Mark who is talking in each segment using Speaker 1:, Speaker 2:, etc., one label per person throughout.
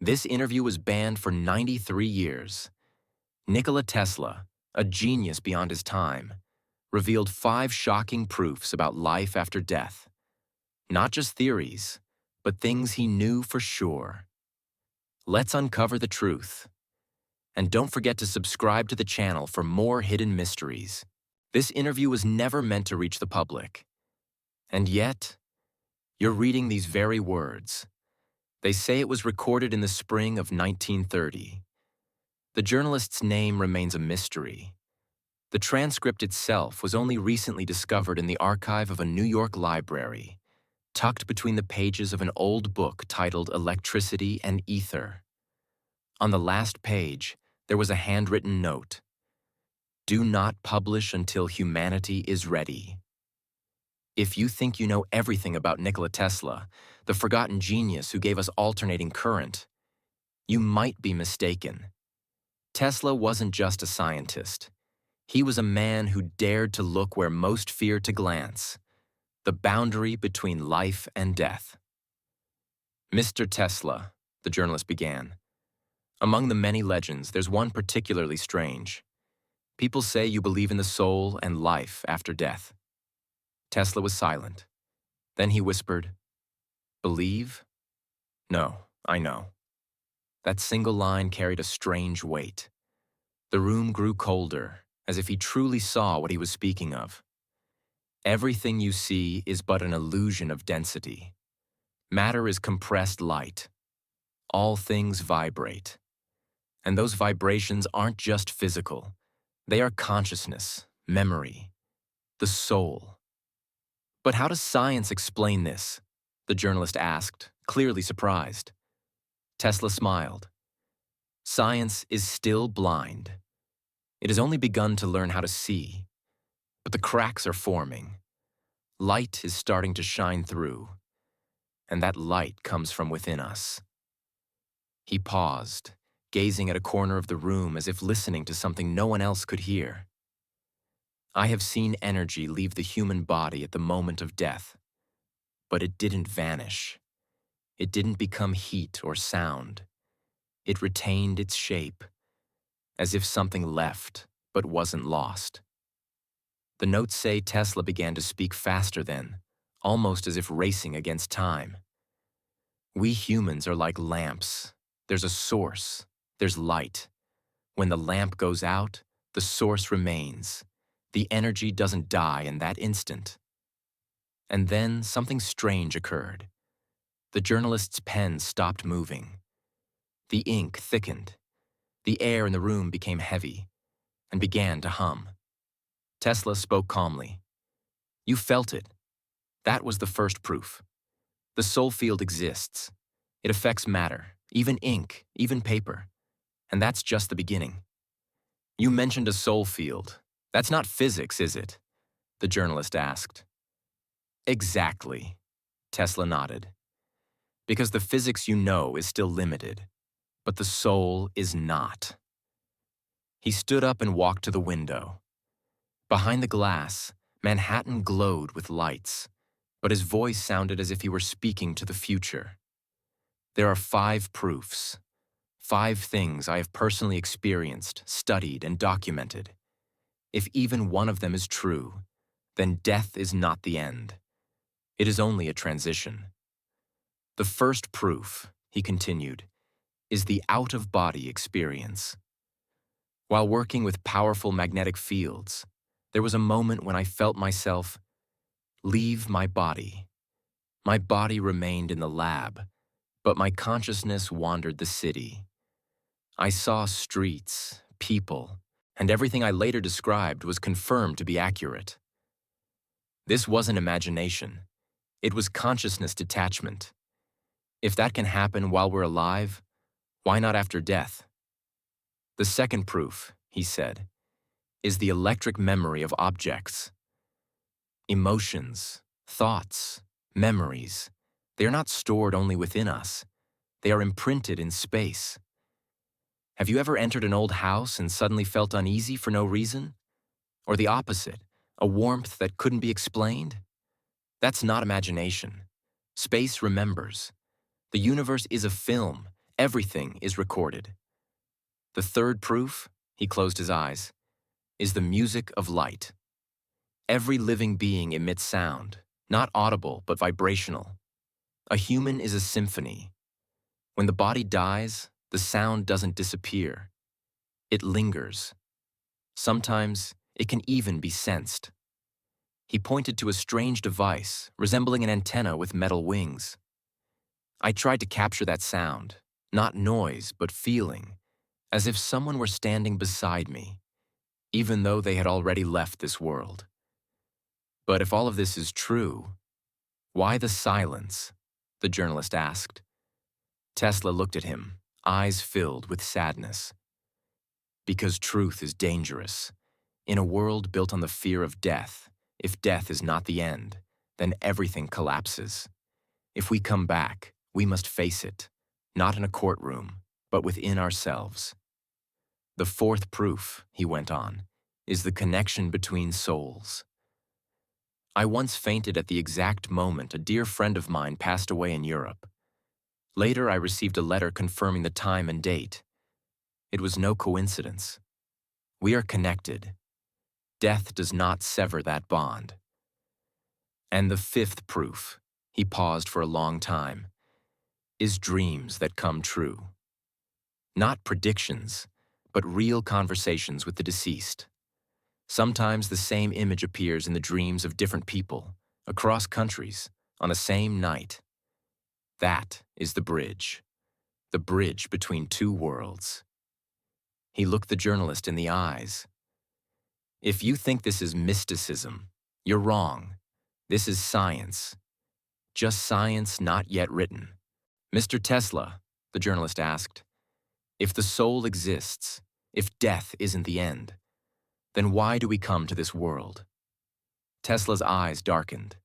Speaker 1: This interview was banned for 93 years. Nikola Tesla, a genius beyond his time, revealed 5 shocking proofs about life after death. Not just theories, but things he knew for sure. Let's uncover the truth. And don't forget to subscribe to the channel for more hidden mysteries. This interview was never meant to reach the public. And yet, you're reading these very words. They say it was recorded in the spring of 1930. The journalist's name remains a mystery. The transcript itself was only recently discovered in the archive of a New York library, tucked between the pages of an old book titled Electricity and Ether. On the last page, there was a handwritten note. Do not publish until humanity is ready. If you think you know everything about Nikola Tesla, the forgotten genius who gave us alternating current, you might be mistaken. Tesla wasn't just a scientist. He was a man who dared to look where most fear to glance, the boundary between life and death. Mr. Tesla, the journalist began. Among the many legends, there's one particularly strange. People say you believe in the soul and life after death. Tesla was silent. Then he whispered, "Believe? No, I know." That single line carried a strange weight. The room grew colder, as if he truly saw what he was speaking of. Everything you see is but an illusion of density. Matter is compressed light. All things vibrate. And those vibrations aren't just physical. They are consciousness, memory, the soul. But how does science explain this? The journalist asked, clearly surprised. Tesla smiled. Science is still blind. It has only begun to learn how to see. But the cracks are forming. Light is starting to shine through. And that light comes from within us. He paused, gazing at a corner of the room as if listening to something no one else could hear. I have seen energy leave the human body at the moment of death. But it didn't vanish. It didn't become heat or sound. It retained its shape, as if something left but wasn't lost. The notes say Tesla began to speak faster then, almost as if racing against time. We humans are like lamps. There's a source. There's light. When the lamp goes out, the source remains. The energy doesn't die in that instant. And then something strange occurred. The journalist's pen stopped moving. The ink thickened. The air in the room became heavy and began to hum. Tesla spoke calmly. You felt it. That was the first proof. The soul field exists. It affects matter, even ink, even paper. And that's just the beginning. You mentioned a soul field. That's not physics, is it? The journalist asked. Exactly, Tesla nodded. Because the physics you know is still limited, but the soul is not. He stood up and walked to the window. Behind the glass, Manhattan glowed with lights, but his voice sounded as if he were speaking to the future. There are 5 proofs, 5 things I have personally experienced, studied, and documented. If even one of them is true, then death is not the end. It is only a transition. The first proof, he continued, is the out-of-body experience. While working with powerful magnetic fields, there was a moment when I felt myself leave my body. My body remained in the lab, but my consciousness wandered the city. I saw streets, people, and everything I later described was confirmed to be accurate. This wasn't imagination. It was consciousness detachment. If that can happen while we're alive, why not after death? The second proof, he said, is the electric memory of objects. Emotions, thoughts, memories, they are not stored only within us. They are imprinted in space. Have you ever entered an old house and suddenly felt uneasy for no reason? Or the opposite, a warmth that couldn't be explained? That's not imagination. Space remembers. The universe is a film, Everything is recorded. The third proof, he closed his eyes, is the music of light. Every living being emits sound, not audible but vibrational. A human is a symphony. When the body dies, the sound doesn't disappear. It lingers. Sometimes it can even be sensed. He pointed to a strange device resembling an antenna with metal wings. I tried to capture that sound, not noise but feeling, as if someone were standing beside me, even though they had already left this world. But if all of this is true, why the silence? The journalist asked. Tesla looked at him, eyes filled with sadness. Because truth is dangerous. In a world built on the fear of death, if death is not the end, then everything collapses. If we come back, we must face it, not in a courtroom, but within ourselves. The fourth proof, he went on, is the connection between souls. I once fainted at the exact moment a dear friend of mine passed away in Europe. Later, I received a letter confirming the time and date. It was no coincidence. We are connected. Death does not sever that bond. And the fifth proof, he paused for a long time, is dreams that come true. Not predictions, but real conversations with the deceased. Sometimes the same image appears in the dreams of different people, across countries, on a same night. That is the bridge between two worlds. He looked the journalist in the eyes. If you think this is mysticism, you're wrong. This is science. Just science not yet written. Mr. Tesla, the journalist asked, if the soul exists, if death isn't the end, then why do we come to this world? Tesla's eyes darkened.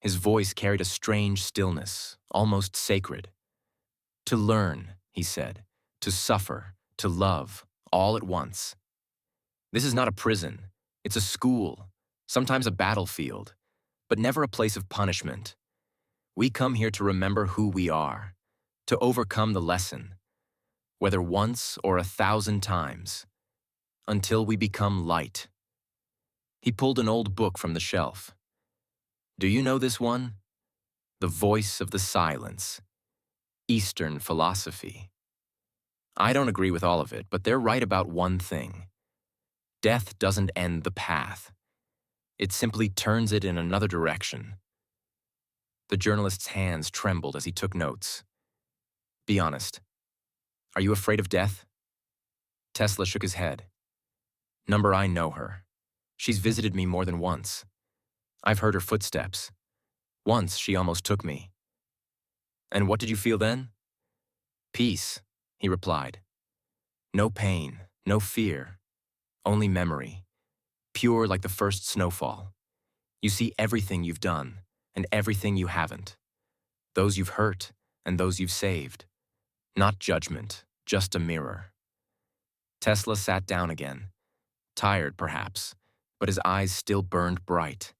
Speaker 1: His voice carried a strange stillness, almost sacred. To learn, he said, to suffer, to love, all at once. This is not a prison. It's a school, sometimes a battlefield, but never a place of punishment. We come here to remember who we are, to overcome the lesson, whether once or 1,000 times, until we become light. He pulled an old book from the shelf. Do you know this one? The Voice of the Silence, Eastern Philosophy. I don't agree with all of it, but they're right about one thing. Death doesn't end the path. It simply turns it in another direction. The journalist's hands trembled as he took notes. Be honest. Are you afraid of death? Tesla shook his head. Number, I know her. She's visited me more than once. I've heard her footsteps. Once she almost took me. And what did you feel then? Peace, he replied. No pain, no fear, only memory, pure like the first snowfall. You see everything you've done and everything you haven't, those you've hurt and those you've saved. Not judgment, just a mirror. Tesla sat down again, tired perhaps, but his eyes still burned bright,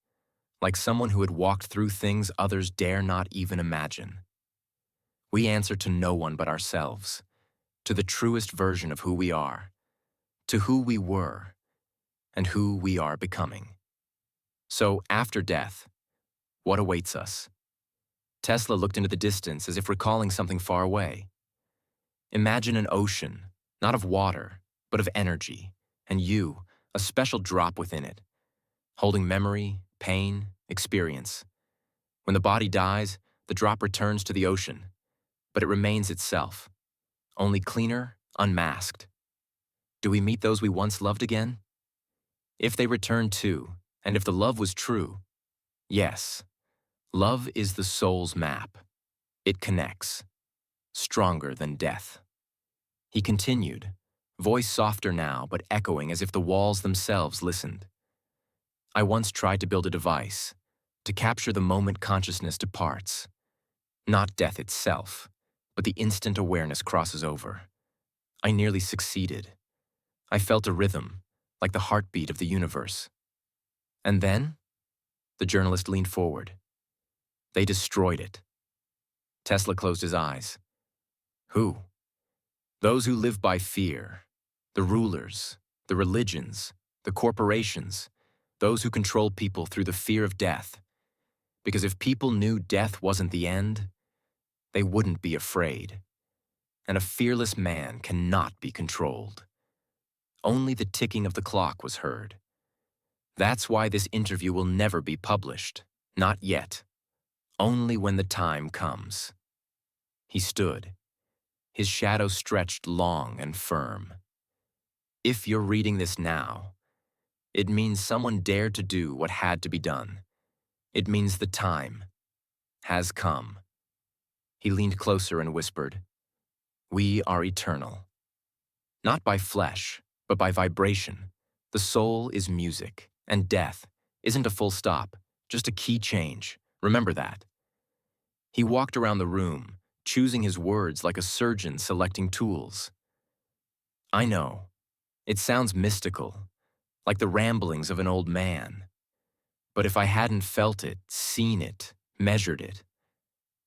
Speaker 1: like someone who had walked through things others dare not even imagine. We answer to no one but ourselves, to the truest version of who we are, to who we were, and who we are becoming. So, after death, what awaits us? Tesla looked into the distance as if recalling something far away. Imagine an ocean, not of water, but of energy, and you, a special drop within it, holding memory, pain, experience. When the body dies, the drop returns to the ocean, but it remains itself, only cleaner, unmasked. Do we meet those we once loved again? If they return too, and if the love was true, yes, love is the soul's map. It connects, stronger than death. He continued, voice softer now, but echoing as if the walls themselves listened. I once tried to build a device, to capture the moment consciousness departs. Not death itself, but the instant awareness crosses over. I nearly succeeded. I felt a rhythm, like the heartbeat of the universe. And then? The journalist leaned forward. They destroyed it. Tesla closed his eyes. Who? Those who live by fear, the rulers, the religions, the corporations, those who control people through the fear of death. Because if people knew death wasn't the end, they wouldn't be afraid. And a fearless man cannot be controlled. Only the ticking of the clock was heard. That's why this interview will never be published. Not yet. Only when the time comes. He stood. His shadow stretched long and firm. If you're reading this now, it means someone dared to do what had to be done. It means the time has come. He leaned closer and whispered, "We are eternal. Not by flesh, but by vibration. The soul is music, and death isn't a full stop, just a key change. Remember that." He walked around the room, choosing his words like a surgeon selecting tools. I know, it sounds mystical, like the ramblings of an old man. But if I hadn't felt it, seen it, measured it,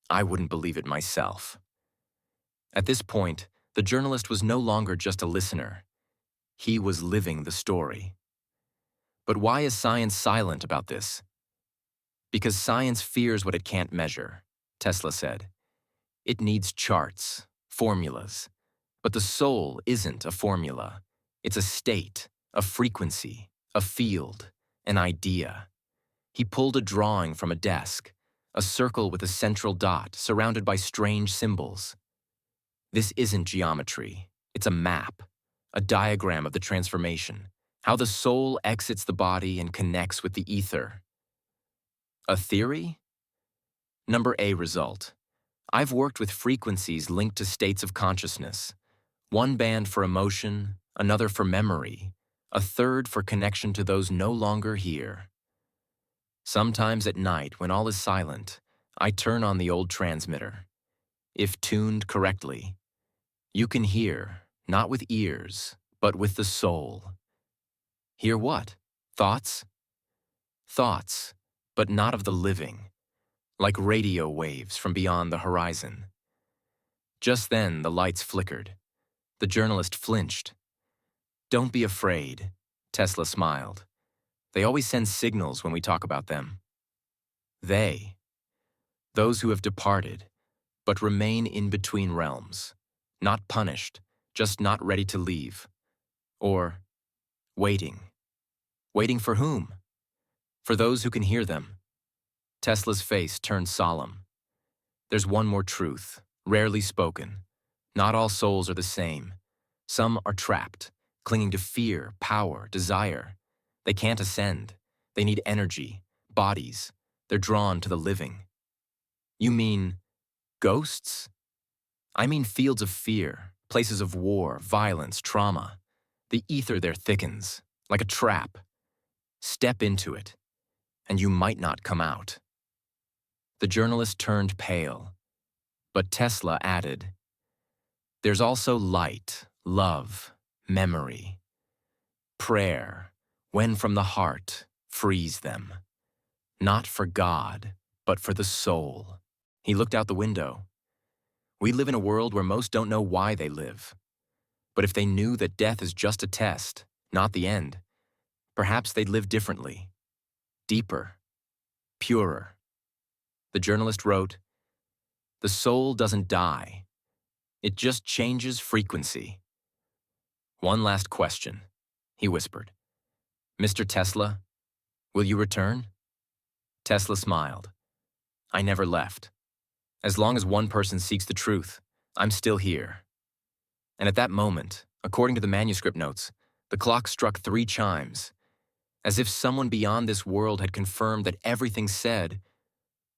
Speaker 1: I wouldn't believe it myself. At this point, the journalist was no longer just a listener. He was living the story. But why is science silent about this? Because science fears what it can't measure, Tesla said. It needs charts, formulas. But the soul isn't a formula. It's a state, a frequency, a field, an idea. He pulled a drawing from a desk, a circle with a central dot surrounded by strange symbols. This isn't geometry. It's a map, a diagram of the transformation, how the soul exits the body and connects with the ether. A theory? Number A result. I've worked with frequencies linked to states of consciousness. One band for emotion, another for memory, a third for connection to those no longer here. Sometimes at night, when all is silent, I turn on the old transmitter. If tuned correctly, you can hear, not with ears, but with the soul. Hear what? Thoughts? Thoughts, but not of the living, like radio waves from beyond the horizon. Just then, the lights flickered. The journalist flinched. "Don't be afraid," Tesla smiled. "They always send signals when we talk about them." They, those who have departed, but remain in between realms, not punished, just not ready to leave. Or waiting. Waiting for whom? For those who can hear them. Tesla's face turned solemn. There's one more truth, rarely spoken. Not all souls are the same. Some are trapped, clinging to fear, power, desire. They can't ascend. They need energy, bodies. They're drawn to the living. You mean ghosts? I mean fields of fear, places of war, violence, trauma. The ether there thickens, like a trap. Step into it, and you might not come out. The journalist turned pale, but Tesla added, "There's also light, love, memory. Prayer, when from the heart, frees them. Not for God, but for the soul." He looked out the window. We live in a world where most don't know why they live. But if they knew that death is just a test, not the end, perhaps they'd live differently, deeper, purer. The journalist wrote, "The soul doesn't die. It just changes frequency." "One last question," he whispered. "Mr. Tesla, will you return?" Tesla smiled. "I never left. As long as one person seeks the truth, I'm still here." And at that moment, according to the manuscript notes, the clock struck 3 chimes, as if someone beyond this world had confirmed that everything said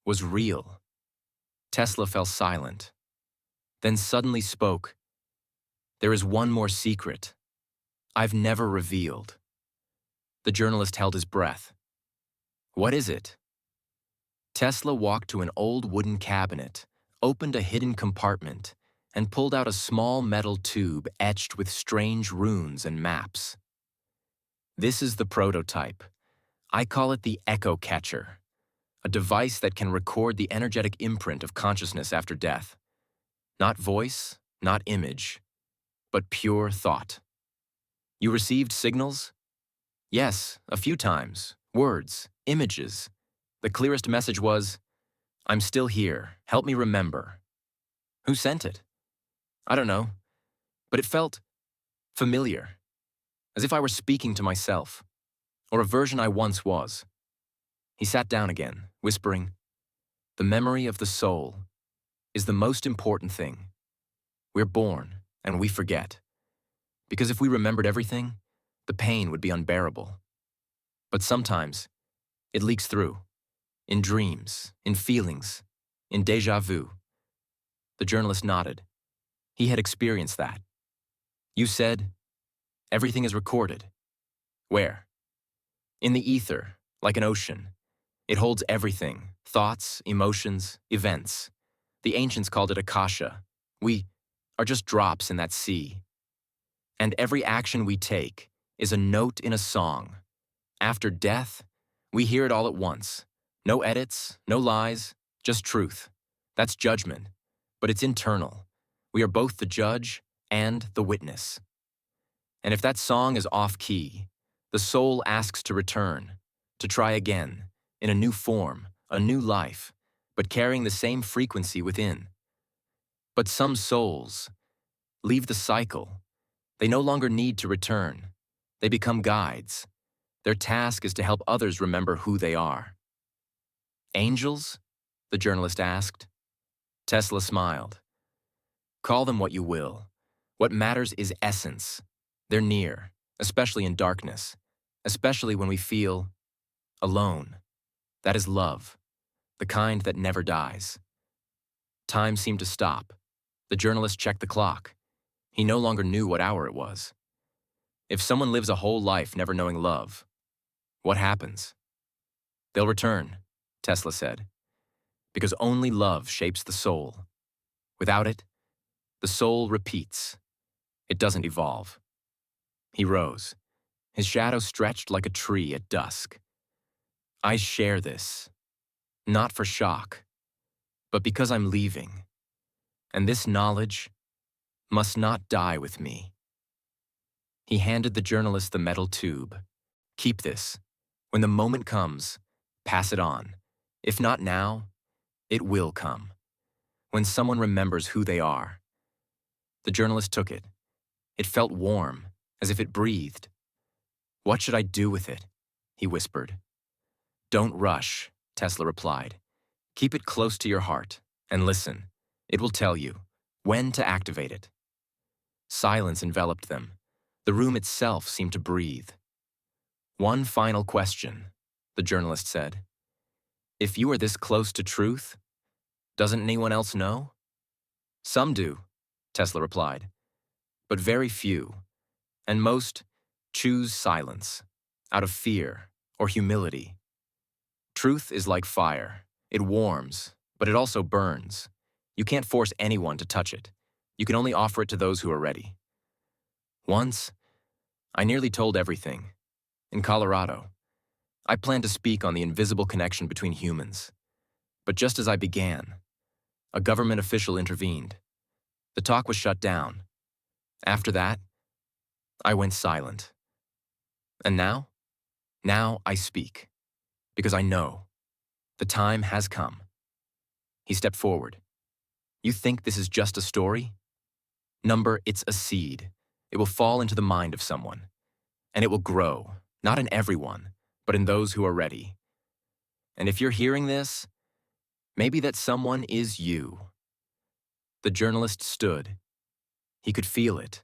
Speaker 1: was real. Tesla fell silent, then suddenly spoke. "There is one more secret I've never revealed." The journalist held his breath. "What is it?" Tesla walked to an old wooden cabinet, opened a hidden compartment, and pulled out a small metal tube etched with strange runes and maps. "This is the prototype. I call it the echo catcher, a device that can record the energetic imprint of consciousness after death. Not voice, not image, but pure thought. You received signals? Yes, a few times. Words, images. The clearest message was, I'm still here. Help me remember. Who sent it? I don't know, but it felt familiar, as if I were speaking to myself, or a version I once was. He sat down again, whispering, the memory of the soul is the most important thing. We're born, and we forget. Because if we remembered everything, the pain would be unbearable. But sometimes, it leaks through, in dreams, in feelings, in déjà vu. The journalist nodded. He had experienced that. You said, everything is recorded. Where? In the ether, like an ocean. It holds everything, thoughts, emotions, events. The ancients called it akasha. We are just drops in that sea. And every action we take is a note in a song. After death, we hear it all at once. No edits, no lies, just truth. That's judgment, but it's internal. We are both the judge and the witness. And if that song is off-key, the soul asks to return, to try again, in a new form, a new life, but carrying the same frequency within. But some souls leave the cycle. They no longer need to return. They become guides. Their task is to help others remember who they are. Angels? The journalist asked. Tesla smiled. Call them what you will. What matters is essence. They're near, especially in darkness, especially when we feel alone. That is love, the kind that never dies. Time seemed to stop. The journalist checked the clock. He no longer knew what hour it was. If someone lives a whole life never knowing love, what happens? They'll return, Tesla said, because only love shapes the soul. Without it, the soul repeats. It doesn't evolve. He rose. His shadow stretched like a tree at dusk. I share this, not for shock, but because I'm leaving, and this knowledge must not die with me. He handed the journalist the metal tube. Keep this. When the moment comes, pass it on. If not now, it will come. When someone remembers who they are. The journalist took it. It felt warm, as if it breathed. What should I do with it? He whispered. Don't rush, Tesla replied. Keep it close to your heart and listen. It will tell you when to activate it. Silence enveloped them. The room itself seemed to breathe. One final question, the journalist said. If you are this close to truth, doesn't anyone else know? Some do, Tesla replied, but very few, and most choose silence out of fear or humility. Truth is like fire. It warms, but it also burns. You can't force anyone to touch it. You can only offer it to those who are ready. Once, I nearly told everything. In Colorado, I planned to speak on the invisible connection between humans. But just as I began, a government official intervened. The talk was shut down. After that, I went silent. And now? Now I speak. Because I know the time has come. He stepped forward. You think this is just a story? Number, it's a seed. It will fall into the mind of someone. And it will grow, not in everyone, but in those who are ready. And if you're hearing this, maybe that someone is you. The journalist stood. He could feel it.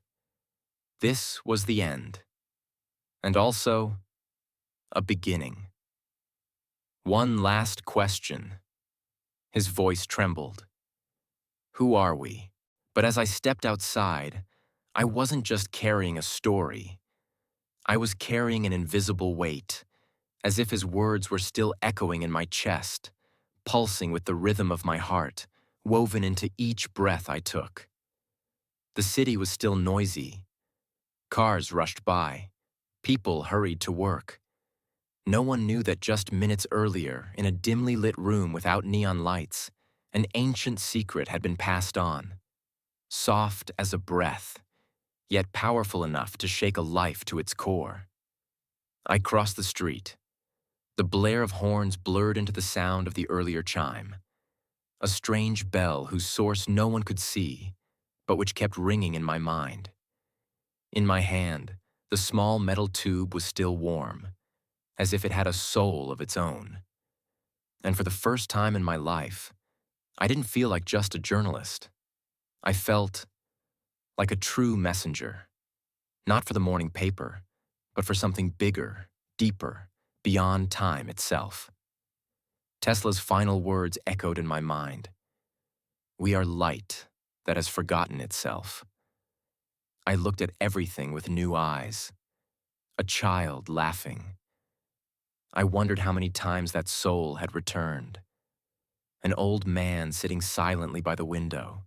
Speaker 1: This was the end. And also, a beginning. One last question. His voice trembled. Who are we? But as I stepped outside, I wasn't just carrying a story. I was carrying an invisible weight, as if his words were still echoing in my chest, pulsing with the rhythm of my heart, woven into each breath I took. The city was still noisy. Cars rushed by. People hurried to work. No one knew that just minutes earlier, in a dimly lit room without neon lights, an ancient secret had been passed on. Soft as a breath, yet powerful enough to shake a life to its core. I crossed the street. The blare of horns blurred into the sound of the earlier chime, a strange bell whose source no one could see, but which kept ringing in my mind. In my hand, the small metal tube was still warm, as if it had a soul of its own. And for the first time in my life, I didn't feel like just a journalist. I felt like a true messenger, not for the morning paper, but for something bigger, deeper, beyond time itself. Tesla's final words echoed in my mind. We are light that has forgotten itself. I looked at everything with new eyes, a child laughing. I wondered how many times that soul had returned. An old man sitting silently by the window.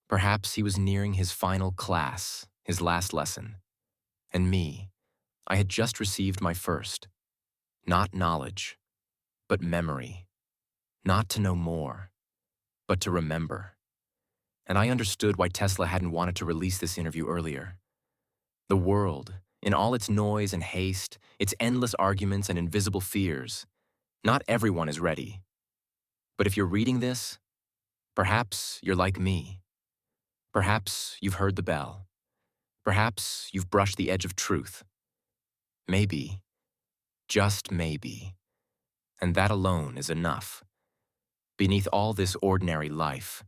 Speaker 1: Perhaps he was nearing his final class, his last lesson. And me, I had just received my first. Not knowledge, but memory. Not to know more, but to remember. And I understood why Tesla hadn't wanted to release this interview earlier. The world, in all its noise and haste, its endless arguments and invisible fears, not everyone is ready. But if you're reading this, perhaps you're like me. Perhaps you've heard the bell. Perhaps you've brushed the edge of truth. Maybe, just maybe, and that alone is enough. Beneath all this ordinary life,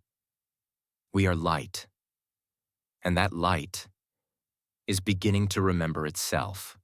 Speaker 1: we are light, and that light is beginning to remember itself.